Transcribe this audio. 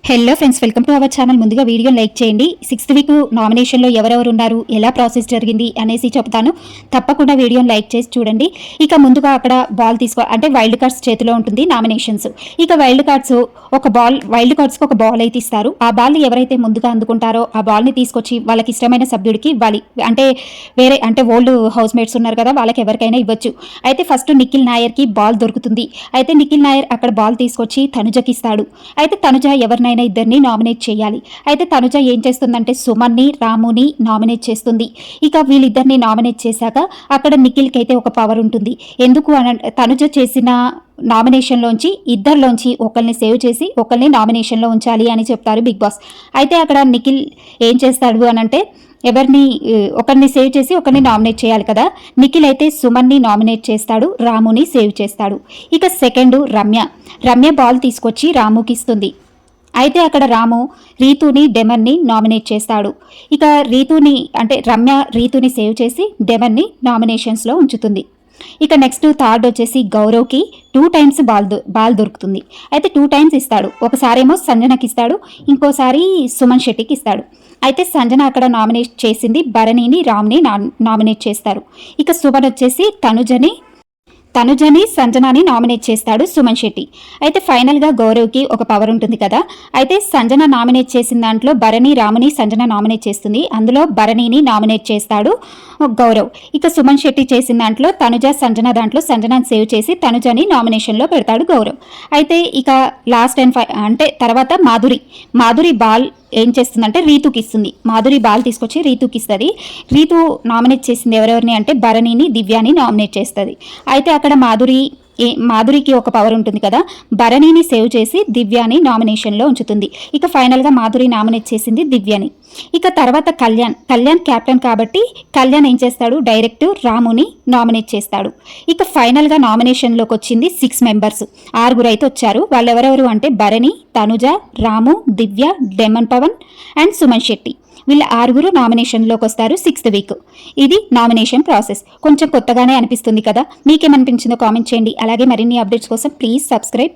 Hello friends, welcome to our channel. ముందుగా video like చేయండి. 6th week నామినేషన్లో ఎవరెవరు ఉన్నారు, ఎలా ప్రాసెస్ జరిగింది అనేసి చెప్తాను. తప్పకుండా వీడియోని లైక్ చేసి చూడండి. ఇక ముందుగా అక్కడ బాల్ అంటే వైల్డ్ కార్డ్స్ చేతిలో ఉంటుంది నామినేషన్స్. ఇక వైల్డ్ కార్డ్స్కి ఒక బాల్ అయితే ఇస్తారు. ఆ బాల్ని ఎవరైతే ముందుగా అందుకుంటారో ఆ బాల్ని తీసుకొచ్చి వాళ్ళకి ఇష్టమైన సభ్యుడికి ఇవ్వాలి. అంటే ఓల్డ్ హౌస్ మేట్స్ ఉన్నారు కదా, వాళ్ళకి ఎవరికైనా ఇవ్వచ్చు. అయితే ఫస్ట్ నిఖిల్ నాయర్కి బాల్ దొరుకుతుంది. అయితే నిఖిల్ నాయర్ అక్కడ బాల్ తీసుకొచ్చి తనుజకి ఇస్తాడు. అయితే తనుజ ఎవరినైనా ఇద్దరిని నామినేట్ చేయాలి. అయితే తనుజ ఏం చేస్తుందంటే సుమన్ని, రాముని నామినేట్ చేస్తుంది. ఇక వీళ్ళిద్దరిని నామినేట్ చేశాక అక్కడ నిఖిల్కి అయితే ఒక పవర్ ఉంటుంది. ఎందుకు తనుజ చేసిన నామినేషన్లోంచి ఇద్దరిలోంచి ఒకరిని సేవ్ చేసి ఒకరిని నామినేషన్లో ఉంచాలి అని చెప్తారు బిగ్ బాస్. అయితే అక్కడ నిఖిల్ ఏం చేస్తాడు అనంటే ఒకరిని సేవ్ చేసి ఒకరిని నామినేట్ చేయాలి కదా. నిఖిల్ అయితే సుమన్ని నామినేట్ చేస్తాడు, రాముని సేవ్ చేస్తాడు. ఇక సెకండ్ రమ్య బాల్ తీసుకొచ్చి రాముకి ఇస్తుంది. అయితే అక్కడ రాము రీతుని, డెమన్ని నామినేట్ చేస్తాడు. ఇక రమ్య రీతుని సేవ్ చేసి డెమన్ని నామినేషన్స్లో ఉంచుతుంది. ఇక నెక్స్ట్ థర్డ్ వచ్చేసి గౌరవ్కి 2 times బాల్ దొరుకుతుంది. అయితే 2 times ఇస్తాడు. ఒకసారేమో సంజనకి ఇస్తాడు, ఇంకోసారి సుమన్ శెట్టికి ఇస్తాడు. అయితే సంజన అక్కడ నామినేట్ చేసింది భరణిని, రామ్ని నామినేట్ చేస్తారు. ఇక సుమన్ వచ్చేసి తనుజని, సంజనాని నామినేట్ చేస్తాడు సుమన్ శెట్టి. అయితే ఫైనల్గా గౌరవ్కి ఒక పవర్ ఉంటుంది కదా. అయితే సంజన నామినేట్ చేసిన దాంట్లో భరణి, రాముని సంజన నామినేట్ చేస్తుంది. అందులో భరణిని నామినేట్ చేస్తాడు గౌరవ్. ఇక సుమన్ శెట్టి చేసిన దాంట్లో తనుజ, సంజన దాంట్లో సంజనాని సేవ్ చేసి తనుజని నామినేషన్లో పెడతాడు గౌరవ్. అయితే ఇక లాస్ట్ అంటే తర్వాత మాధురి బాల్ ఏం చేస్తుందంటే రీతుకి ఇస్తుంది. మాధురి బాల్ తీసుకొచ్చి రీతుకి ఇస్తుంది. రీతు నామినేట్ చేసింది ఎవరెవరిని అంటే భరణిని, దివ్యాని నామినేట్ చేస్తుంది. అయితే అక్కడ మాధురికి ఒక పవర్ ఉంటుంది కదా, భరణిని సేవ్ చేసి దివ్యాని నామినేషన్లో ఉంచుతుంది. ఇక ఫైనల్గా మాధురి నామినేట్ చేసింది దివ్యాని. ఇక తర్వాత కళ్యాణ్ క్యాప్టెన్ కాబట్టి కళ్యాణ్ ఏం చేస్తాడు, డైరెక్ట్ రాముని నామినేట్ చేస్తాడు. ఇక ఫైనల్గా నామినేషన్లోకి వచ్చింది 6 members, 6 అయితే వచ్చారు. వాళ్ళు ఎవరెవరు అంటే భరణి, తనుజ, రాము, దివ్య, డెమన్ పవన్ అండ్ సుమన్ శెట్టి. వీళ్ళ 6 నామినేషన్లోకి వస్తారు 6th వీక్. ఇది నామినేషన్ ప్రాసెస్. కొంచెం కొత్తగానే అనిపిస్తుంది కదా. మీకేమనిపించిందో కామెంట్ చేయండి. అలాగే మరిన్ని అప్డేట్స్ కోసం ప్లీజ్ సబ్స్క్రైబ్.